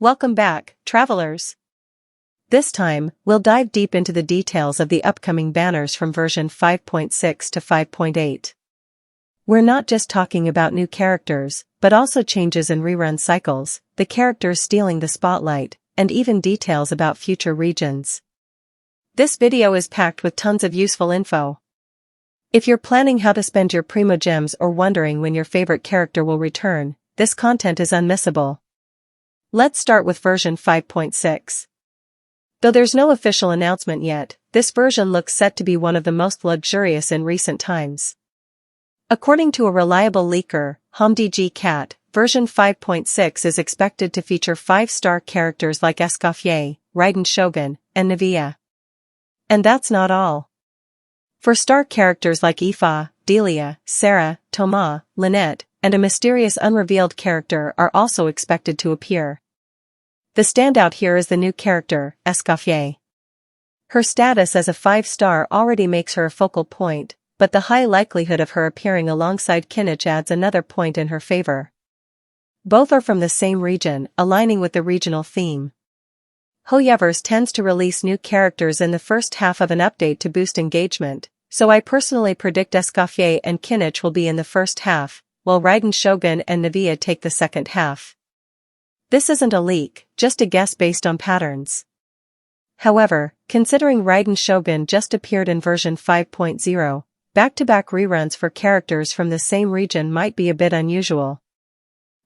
Welcome back, travelers. This time, we'll dive deep into the details of the upcoming banners from version 5.6 to 5.8. We're not just talking about new characters, but also changes in rerun cycles, the characters stealing the spotlight, and even details about future regions. This video is packed with tons of useful info. If you're planning how to spend your Primogems or wondering when your favorite character will return, this content is unmissable. Let's start with version 5.6. Though there's no official announcement yet, this version looks set to be one of the most luxurious in recent times. According to a reliable leaker, HomDG Cat, version 5.6 is expected to feature 5-star characters like Escoffier, Raiden Shogun, and Navia. And that's not all. 4-star characters like Aoife, Delia, Sarah, Thomas, Lynette, and a mysterious unrevealed character are also expected to appear. The standout here is the new character, Escoffier. Her status as a 5-star already makes her a focal point, but the high likelihood of her appearing alongside Kinich adds another point in her favor. Both are from the same region, aligning with the regional theme. Hoyoverse tends to release new characters in the first half of an update to boost engagement, so I personally predict Escoffier and Kinich will be in the first half, while Raiden Shogun and Navia take the second half. This isn't a leak, just a guess based on patterns. However, considering Raiden Shogun just appeared in version 5.0, back-to-back reruns for characters from the same region might be a bit unusual.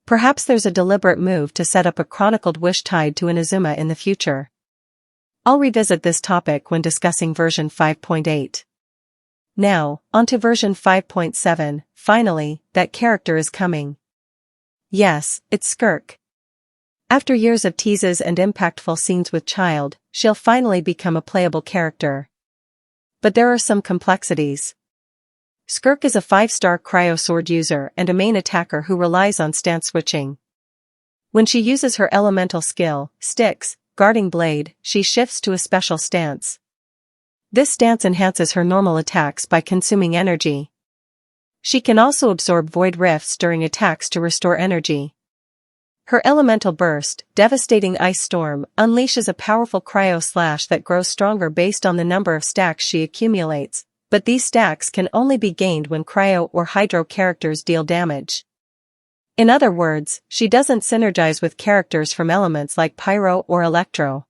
Perhaps there's a deliberate move to set up a chronicled wish tied to Inazuma in the future. I'll revisit this topic when discussing version 5.8. Now, onto version 5.7, finally, that character is coming. Yes, it's Skirk. After years of teases and impactful scenes with Child, she'll finally become a playable character. But there are some complexities. Skirk is a 5-star Cryo sword user and a main attacker who relies on stance switching. When she uses her elemental skill, Styx, Guarding Blade, she shifts to a special stance. This stance enhances her normal attacks by consuming energy. She can also absorb void rifts during attacks to restore energy. Her elemental burst, Devastating Ice Storm, unleashes a powerful cryo slash that grows stronger based on the number of stacks she accumulates, but these stacks can only be gained when cryo or hydro characters deal damage. In other words, she doesn't synergize with characters from elements like pyro or electro.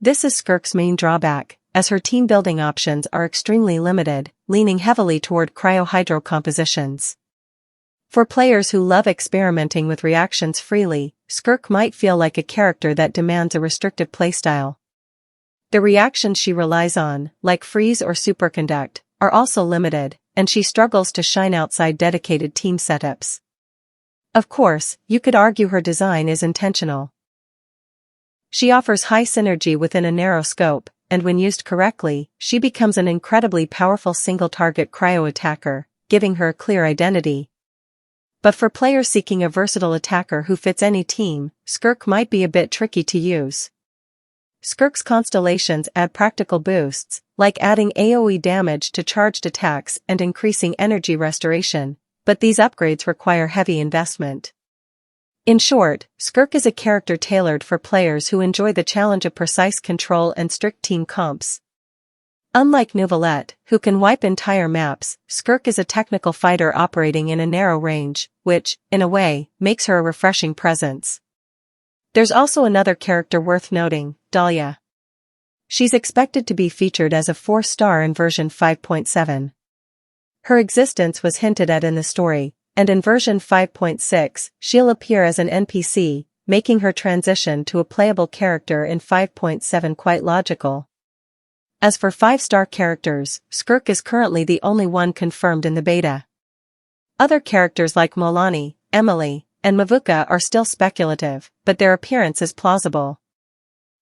This is Skirk's main drawback, as her team building options are extremely limited, leaning heavily toward cryo-hydro compositions. For players who love experimenting with reactions freely, Skirk might feel like a character that demands a restrictive playstyle. The reactions she relies on, like freeze or superconduct, are also limited, and she struggles to shine outside dedicated team setups. Of course, you could argue her design is intentional. She offers high synergy within a narrow scope, and when used correctly, she becomes an incredibly powerful single-target cryo attacker, giving her a clear identity. But for players seeking a versatile attacker who fits any team, Skirk might be a bit tricky to use. Skirk's constellations add practical boosts, like adding AoE damage to charged attacks and increasing energy restoration, but these upgrades require heavy investment. In short, Skirk is a character tailored for players who enjoy the challenge of precise control and strict team comps. Unlike Neuvillette, who can wipe entire maps, Skirk is a technical fighter operating in a narrow range, which, in a way, makes her a refreshing presence. There's also another character worth noting, Dahlia. She's expected to be featured as a 4-star in version 5.7. Her existence was hinted at in the story, and in version 5.6, she'll appear as an NPC, making her transition to a playable character in 5.7 quite logical. As for 5-star characters, Skirk is currently the only one confirmed in the beta. Other characters like Milani, Emily, and Mavuika are still speculative, but their appearance is plausible.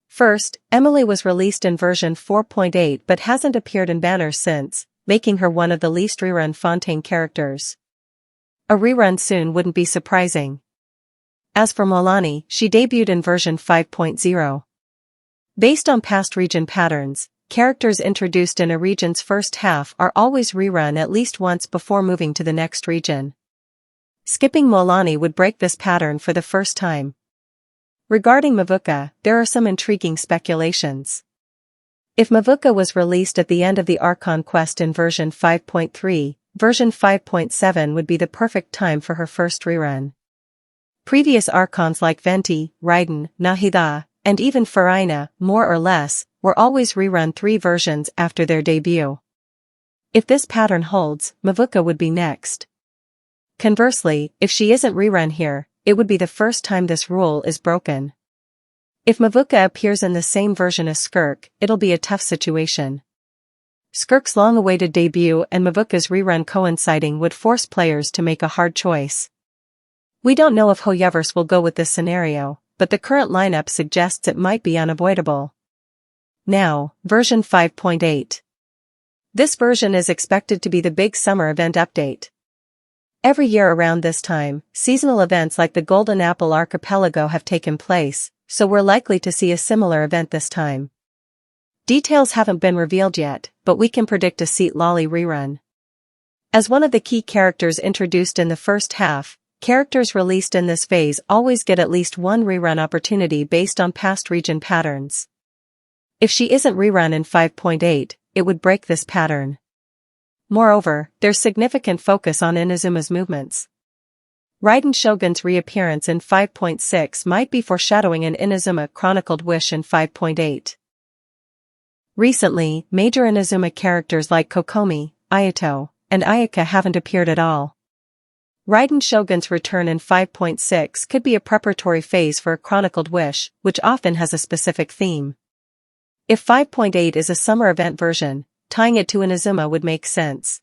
First, Emily was released in version 4.8 but hasn't appeared in banners since, making her one of the least rerun Fontaine characters. A rerun soon wouldn't be surprising. As for Milani, she debuted in version 5.0. Based on past region patterns, characters introduced in a region's first half are always rerun at least once before moving to the next region. Skipping Milani would break this pattern for the first time. Regarding Mavuika, there are some intriguing speculations. If Mavuika was released at the end of the Archon quest in version 5.3, version 5.7 would be the perfect time for her first rerun. Previous Archons like Venti, Raiden, Nahida, and even Farina, more or less, were always rerun 3 versions after their debut. If this pattern holds, Mavuika would be next. Conversely, if she isn't rerun here, it would be the first time this rule is broken. If Mavuika appears in the same version as Skirk, it'll be a tough situation. Skirk's long-awaited debut and Mavuika's rerun coinciding would force players to make a hard choice. We don't know if Hoyoverse will go with this scenario, but the current lineup suggests it might be unavoidable. Now, version 5.8. This version is expected to be the big summer event update. Every year around this time, seasonal events like the Golden Apple Archipelago have taken place, so we're likely to see a similar event this time. Details haven't been revealed yet, but we can predict a Seat Lolly rerun. As one of the key characters introduced in the first half, characters released in this phase always get at least one rerun opportunity based on past region patterns. If she isn't rerun in 5.8, it would break this pattern. Moreover, there's significant focus on Inazuma's movements. Raiden Shogun's reappearance in 5.6 might be foreshadowing an Inazuma chronicled wish in 5.8. Recently, major Inazuma characters like Kokomi, Ayato, and Ayaka haven't appeared at all. Raiden Shogun's return in 5.6 could be a preparatory phase for a chronicled wish, which often has a specific theme. If 5.8 is a summer event version, tying it to Inazuma would make sense.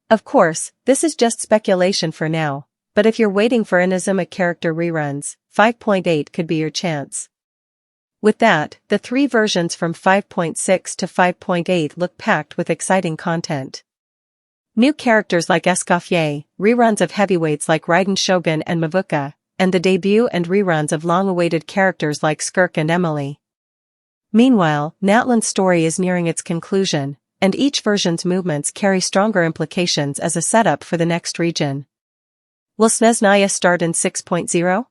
Of course, this is just speculation for now, but if you're waiting for Inazuma character reruns, 5.8 could be your chance. With that, the 3 versions from 5.6 to 5.8 look packed with exciting content. New characters like Escoffier, reruns of heavyweights like Raiden Shogun and Mavuika, and the debut and reruns of long-awaited characters like Skirk and Emily. Meanwhile, Natlan's story is nearing its conclusion, and each version's movements carry stronger implications as a setup for the next region. Will Snezhnaya start in 6.0?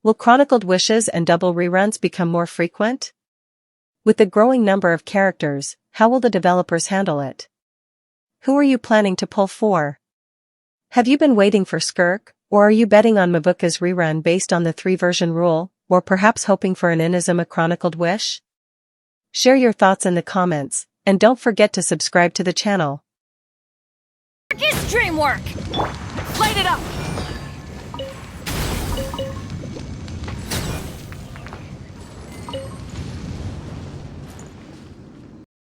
Will chronicled wishes and double reruns become more frequent? With the growing number of characters, how will the developers handle it? Who are you planning to pull for? Have you been waiting for Skirk, or are you betting on Mavuika's rerun based on the 3-version rule, or perhaps hoping for an Inazuma chronicled wish? Share your thoughts in the comments, and don't forget to subscribe to the channel. Is dream work! Light it up!